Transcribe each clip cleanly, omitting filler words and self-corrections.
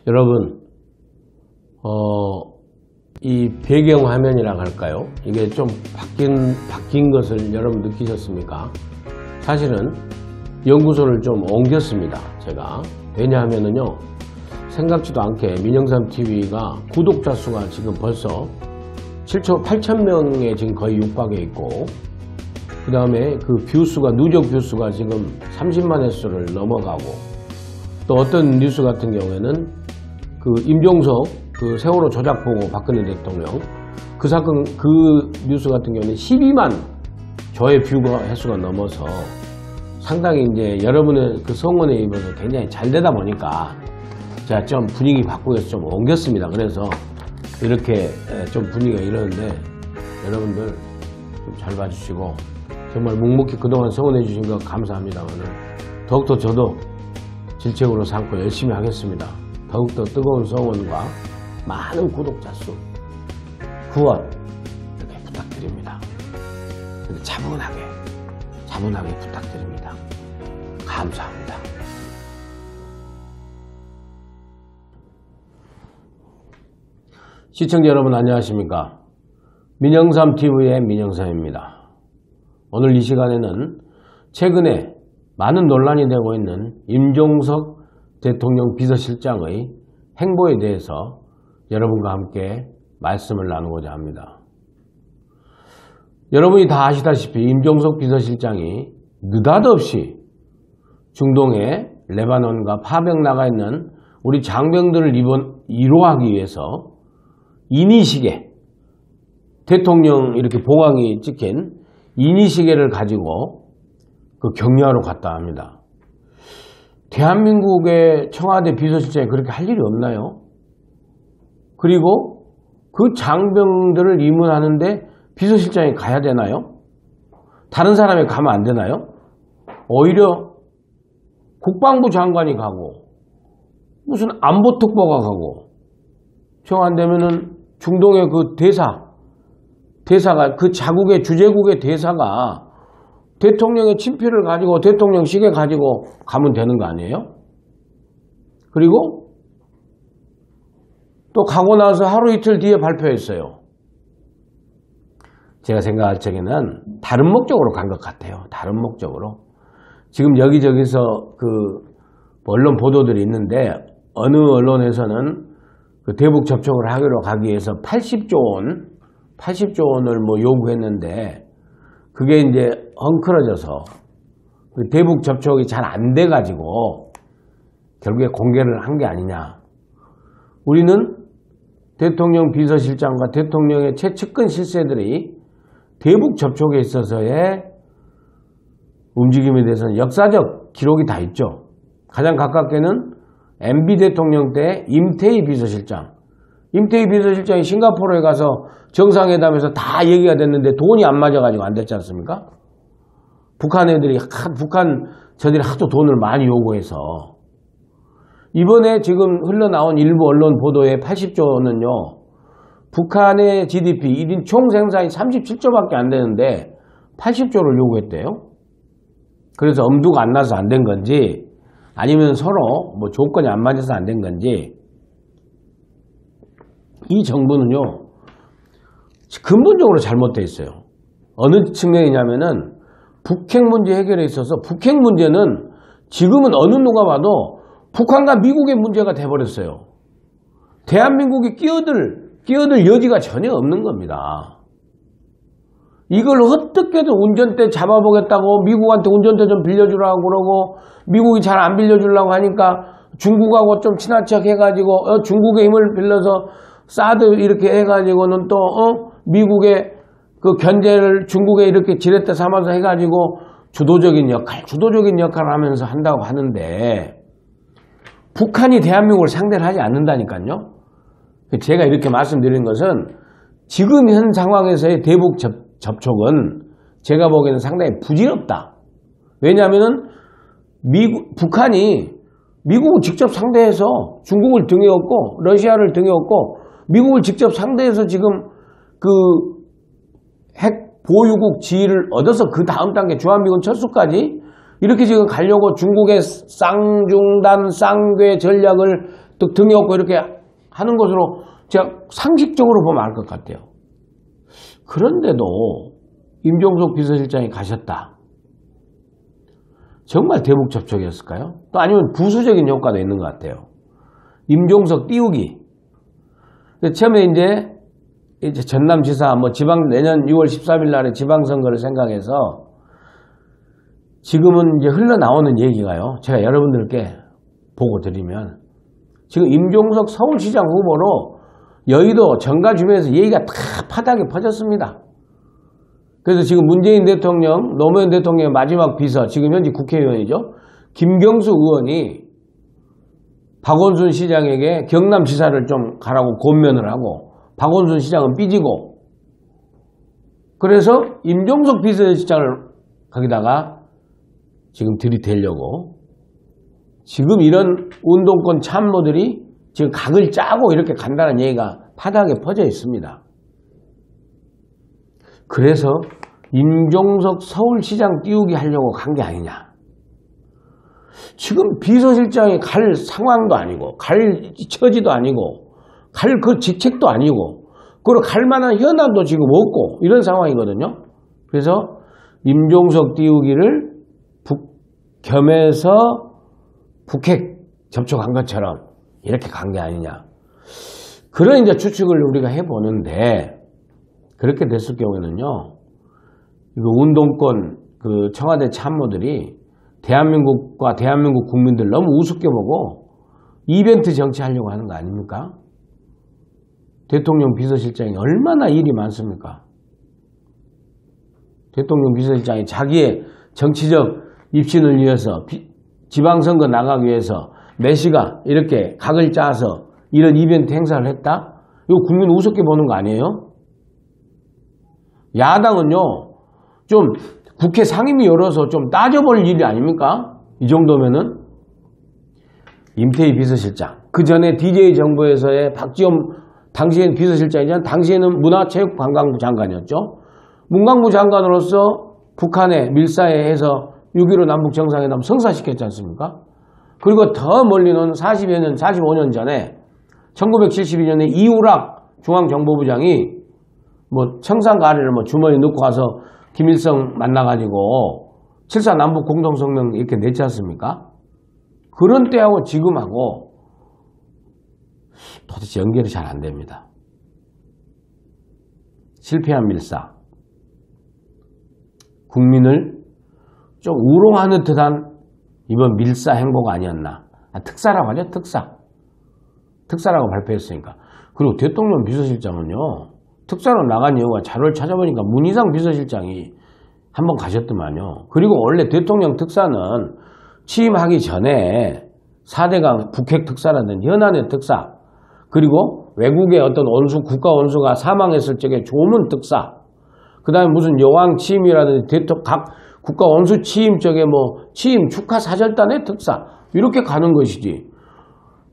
여러분, 이 배경화면이라고 할까요? 이게 좀 바뀐 것을 여러분 느끼셨습니까? 사실은 연구소를 좀 옮겼습니다, 제가. 왜냐하면은요, 생각지도 않게 민영삼TV가 구독자 수가 지금 벌써 8,000명에 지금 거의 육박해 있고, 그 다음에 그 뷰수가, 누적 뷰수가 지금 30만 횟수를 넘어가고, 또 어떤 뉴스 같은 경우에는 그 임종석 그 세월호 조작 보고 박근혜 대통령 그 사건, 그 뉴스 같은 경우는 12만 조회 뷰가 횟수가 넘어서 상당히 이제 여러분의 그 성원에 입어서 굉장히 잘 되다 보니까 제가 좀 분위기 바꾸어서 좀 옮겼습니다. 그래서 이렇게 좀 분위기가 이러는데 여러분들 좀 잘 봐주시고 정말 묵묵히 그동안 성원해 주신 거 감사합니다만은 더욱더 저도 질책으로 삼고 열심히 하겠습니다. 더욱더 뜨거운 성원과 많은 구독자 수, 후원 이렇게 부탁드립니다. 차분하게 부탁드립니다. 감사합니다. 시청자 여러분 안녕하십니까? 민영삼TV의 민영삼입니다. 오늘 이 시간에는 최근에 많은 논란이 되고 있는 임종석 대통령 비서실장의 행보에 대해서 여러분과 함께 말씀을 나누고자 합니다. 여러분이 다 아시다시피 임종석 비서실장이 느닷없이 중동에 레바논과 파병 나가 있는 우리 장병들을 위로하기 위해서 인이시계, 대통령 이렇게 봉황이 찍힌 인이시계를 가지고 그 격려하러 갔다 합니다. 대한민국의 청와대 비서실장이 그렇게 할 일이 없나요? 그리고 그 장병들을 입문하는데 비서실장이 가야 되나요? 다른 사람이 가면 안 되나요? 오히려 국방부 장관이 가고 무슨 안보특보가 가고 정 안 되면은 중동의 그 대사가 그 자국의 주재국의 대사가 대통령의 친필을 가지고 대통령 시계 가지고 가면 되는 거 아니에요? 그리고 또 가고 나서 하루 이틀 뒤에 발표했어요. 제가 생각할 적에는 다른 목적으로 간 것 같아요. 다른 목적으로. 지금 여기저기서 그 언론 보도들이 있는데 어느 언론에서는 그 대북 접촉을 하기로 가기 위해서 80조 원을 뭐 요구했는데 그게 이제 엉클어져서 그 대북 접촉이 잘 안 돼가지고 결국에 공개를 한 게 아니냐. 우리는 대통령 비서실장과 대통령의 최측근 실세들이 대북 접촉에 있어서의 움직임에 대해서는 역사적 기록이 다 있죠. 가장 가깝게는 MB 대통령 때 임태희 비서실장이 싱가포르에 가서 정상회담에서 다 얘기가 됐는데 돈이 안 맞아가지고 안 됐지 않습니까? 북한 저들이 하도 돈을 많이 요구해서 이번에 지금 흘러나온 일부 언론 보도에 80조는요, 북한의 GDP 1인 총 생산이 37조밖에 안 되는데 80조를 요구했대요. 그래서 엄두가 안 나서 안 된 건지 아니면 서로 뭐 조건이 안 맞아서 안 된 건지 이 정부는요, 근본적으로 잘못되어 있어요. 어느 측면이냐면은 북핵 문제 해결에 있어서 북핵 문제는 지금은 어느 누가 봐도 북한과 미국의 문제가 돼버렸어요. 대한민국이 끼어들 여지가 전혀 없는 겁니다. 이걸 어떻게든 운전대 잡아보겠다고 미국한테 운전대 좀 빌려주라고 그러고 미국이 잘 안 빌려주려고 하니까 중국하고 좀 친한 척 해가지고 중국의 힘을 빌려서 사드 이렇게 해가지고는 또 미국의 그 견제를 중국에 이렇게 지렛대 삼아서 해가지고 주도적인 역할을 하면서 한다고 하는데 북한이 대한민국을 상대를 하지 않는다니까요. 제가 이렇게 말씀드린 것은 지금 현 상황에서의 대북 접촉은 제가 보기에는 상당히 부질없다. 왜냐하면 북한이 미국을 직접 상대해서 중국을 등에 업고 러시아를 등에 업고 미국을 직접 상대해서 지금 그 핵 보유국 지위를 얻어서 그 다음 단계 주한미군 철수까지 이렇게 지금 가려고 중국의 쌍중단 쌍괴 전략을 또 등에 업고 이렇게 하는 것으로 제가 상식적으로 보면 알 것 같아요. 그런데도 임종석 비서실장이 가셨다. 정말 대북 접촉이었을까요? 또 아니면 부수적인 효과도 있는 것 같아요. 임종석 띄우기. 처음에 이제 전남지사 내년 6월 13일 날에 지방선거를 생각해서 지금은 이제 흘러나오는 얘기가요. 제가 여러분들께 보고 드리면 지금 임종석 서울시장 후보로 여의도 정가 주변에서 얘기가 다 파닥에 퍼졌습니다. 그래서 지금 문재인 대통령, 노무현 대통령의 마지막 비서, 지금 현재 국회의원이죠. 김경수 의원이 박원순 시장에게 경남지사를 좀 가라고 권면을 하고 박원순 시장은 삐지고 그래서 임종석 비서실장을 거기다가 지금 들이대려고 지금 이런 운동권 참모들이 지금 각을 짜고 이렇게 간다는 얘기가 파닥에 퍼져 있습니다. 그래서 임종석 서울시장 띄우기 하려고 간 게 아니냐. 지금 비서실장이 갈 상황도 아니고 갈 처지도 아니고 갈 그 직책도 아니고 그리고 갈 만한 현안도 지금 없고 이런 상황이거든요. 그래서 임종석 띄우기를 겸해서 북핵 접촉한 것처럼 이렇게 간 게 아니냐. 그런 이제 추측을 우리가 해보는데 그렇게 됐을 경우에는요. 이거 운동권 그 청와대 참모들이 대한민국과 대한민국 국민들 너무 우습게 보고 이벤트 정치하려고 하는 거 아닙니까? 대통령 비서실장이 얼마나 일이 많습니까? 대통령 비서실장이 자기의 정치적 입신을 위해서 지방선거 나가기 위해서 메시가 이렇게 각을 짜서 이런 이벤트 행사를 했다? 이거 국민 우습게 보는 거 아니에요? 야당은요, 좀 국회 상임위 열어서 좀 따져볼 일이 아닙니까? 이 정도면은. 임태희 비서실장. 그 전에 DJ 정부에서의 박지원, 당시엔 비서실장이잖아요. 당시에는 문화체육관광부 장관이었죠. 문광부 장관으로서 북한에 밀사에 해서 6.15 남북 정상회담 성사시켰지 않습니까? 그리고 더 멀리는 40여 년, 45년 전에 1972년에 이우락 중앙정보부장이 청산가 아래를 주머니 넣고 가서 김일성 만나가지고 7.4 남북 공동성명 이렇게 냈지 않습니까? 그런 때하고 지금하고 도대체 연결이 잘 안 됩니다. 실패한 밀사. 국민을 좀 우롱하는 듯한 이번 밀사 행보가 아니었나. 특사라고 하죠, 특사. 특사라고 발표했으니까. 그리고 대통령 비서실장은요, 특사로 나간 이유가 자료를 찾아보니까 문희상 비서실장이 한번 가셨더만요. 그리고 원래 대통령 특사는 취임하기 전에 4대강 북핵 특사라든지 현안의 특사, 그리고 외국의 어떤 원수, 국가 원수가 사망했을 적에 조문 특사, 그 다음에 무슨 여왕 취임이라든지 각 국가 원수 취임 적에 취임 축하 사절단의 특사, 이렇게 가는 것이지.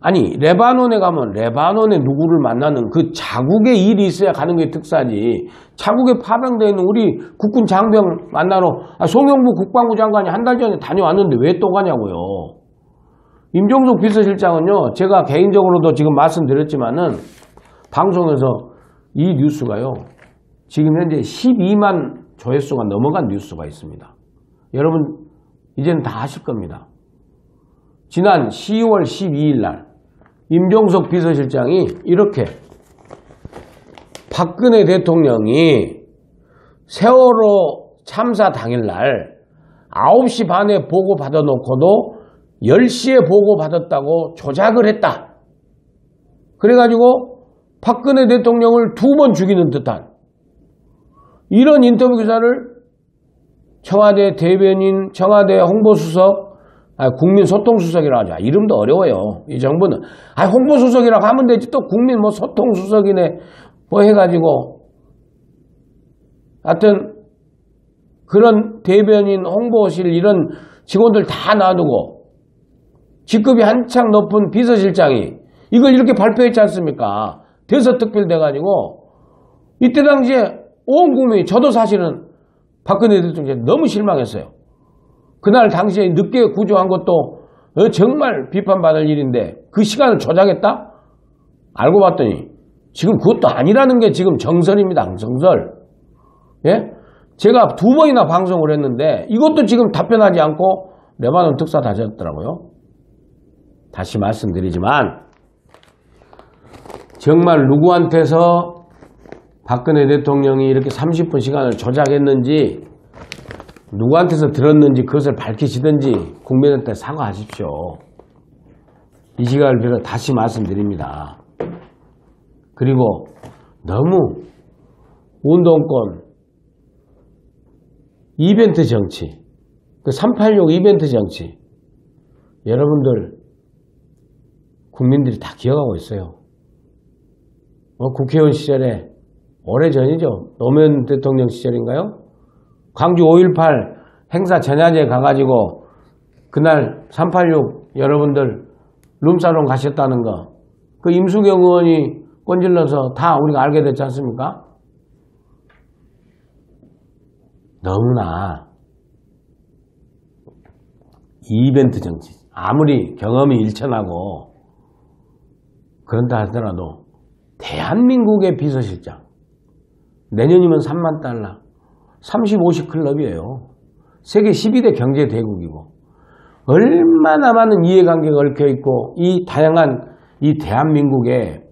아니, 레바논에 가면 레바논에 누구를 만나는 그 자국의 일이 있어야 가는 게 특사지. 자국에 파병되어 있는 우리 국군 장병 만나러 송영무 국방부 장관이 한 달 전에 다녀왔는데 왜 또 가냐고요. 임종석 비서실장은요, 제가 개인적으로도 지금 말씀드렸지만은 방송에서 이 뉴스가요, 지금 현재 12만 조회수가 넘어간 뉴스가 있습니다. 여러분 이제는 다 아실 겁니다. 지난 10월 12일 날 임종석 비서실장이 이렇게 박근혜 대통령이 세월호 참사 당일날 9시 반에 보고 받아놓고도 10시에 보고 받았다고 조작을 했다. 그래가지고 박근혜 대통령을 2번 죽이는 듯한 이런 인터뷰 기사를 청와대 대변인, 청와대 홍보수석, 국민소통수석이라고 하죠. 이름도 어려워요. 이 정부는. 홍보수석이라고 하면 되지. 또 국민 소통수석이네. 해가지고. 하여튼, 그런 대변인, 홍보실 이런 직원들 다 놔두고, 직급이 한창 높은 비서실장이 이걸 이렇게 발표했지 않습니까? 대서특필 돼가지고, 이때 당시에 온 국민이, 저도 사실은 박근혜 대통령이 너무 실망했어요. 그날 당시에 늦게 구조한 것도 정말 비판받을 일인데 그 시간을 조작했다? 알고 봤더니 지금 그것도 아니라는 게 지금 정설입니다. 정설. 예? 제가 2번이나 방송을 했는데 이것도 지금 답변하지 않고 레바논 특사 다졌더라고요. 다시 말씀드리지만 정말 누구한테서 박근혜 대통령이 이렇게 30분 시간을 조작했는지 누구한테서 들었는지 그것을 밝히시든지 국민한테 사과하십시오. 이 시간을 빌어 다시 말씀드립니다. 그리고 너무 운동권 이벤트 정치, 그 386 이벤트 정치 여러분들 국민들이 다 기억하고 있어요. 국회의원 시절에 오래전이죠. 노무현 대통령 시절인가요? 광주 5.18 행사 전야제에 가가지고 그날 386 여러분들 룸사롱 가셨다는 거 그 임수경 의원이 건질러서 다 우리가 알게 됐지 않습니까? 너무나 이벤트 정치 아무리 경험이 일천하고 그런다 하더라도 대한민국의 비서실장 내년이면 3만 달러 30, 50 클럽이에요. 세계 12대 경제대국이고 얼마나 많은 이해관계가 얽혀있고 이 다양한 이 대한민국의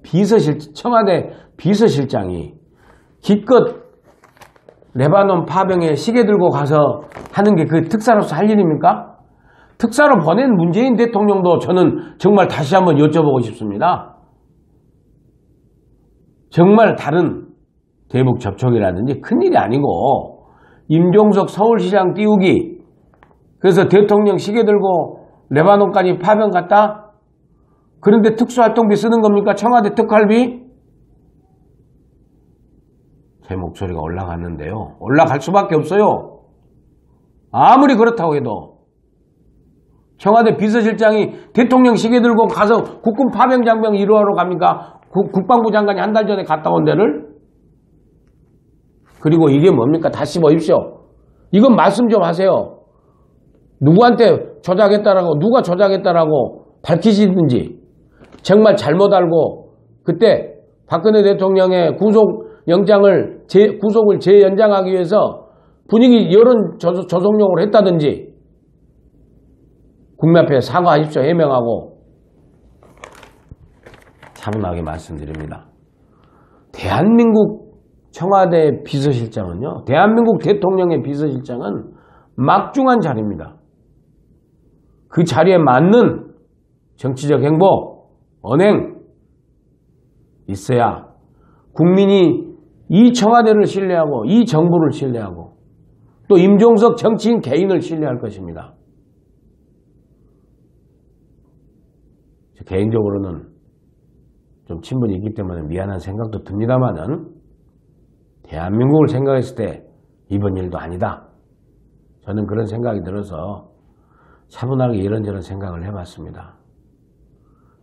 청와대 비서실장이 기껏 레바논 파병에 시계 들고 가서 하는 게 그 특사로서 할 일입니까? 특사로 보낸 문재인 대통령도 저는 정말 다시 한번 여쭤보고 싶습니다. 정말 다른 대북 접촉이라든지 큰일이 아니고 임종석 서울시장 띄우기 그래서 대통령 시계 들고 레바논까지 파병 갔다? 그런데 특수활동비 쓰는 겁니까? 청와대 특활비? 제 목소리가 올라갔는데요. 올라갈 수밖에 없어요. 아무리 그렇다고 해도 청와대 비서실장이 대통령 시계 들고 가서 국군 파병 장병 이루하러 갑니까? 국방부 장관이 한 달 전에 갔다 온 데를? 그리고 이게 뭡니까? 다시 보십시오. 이건 말씀 좀 하세요. 누구한테 조작했다라고 누가 조작했다라고 밝히시든지 정말 잘못 알고 그때 박근혜 대통령의 구속영장을 구속을 재연장하기 위해서 분위기 여론 조성용으로 했다든지 국민 앞에 사과하십시오. 해명하고 차분하게 말씀드립니다. 대한민국 청와대 비서실장은요. 대한민국 대통령의 비서실장은 막중한 자리입니다. 그 자리에 맞는 정치적 행보, 언행 있어야 국민이 이 청와대를 신뢰하고 이 정부를 신뢰하고 또 임종석 정치인 개인을 신뢰할 것입니다. 개인적으로는 좀 친분이 있기 때문에 미안한 생각도 듭니다만은 대한민국을 생각했을 때 이번 일도 아니다. 저는 그런 생각이 들어서 차분하게 이런저런 생각을 해봤습니다.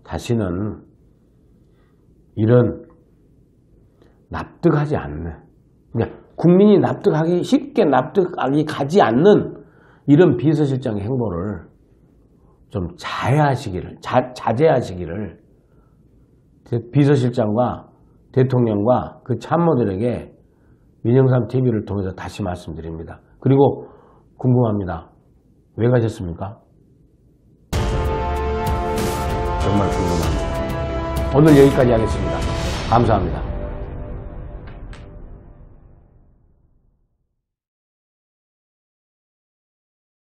다시는 이런 납득하지 않는 그러니까 국민이 납득하기 쉽게 납득하기 가지 않는 이런 비서실장의 행보를 좀 자제하시기를 비서실장과 대통령과 그 참모들에게 민영삼 TV를 통해서 다시 말씀드립니다. 그리고 궁금합니다. 왜 가셨습니까? 정말 궁금합니다. 오늘 여기까지 하겠습니다. 감사합니다.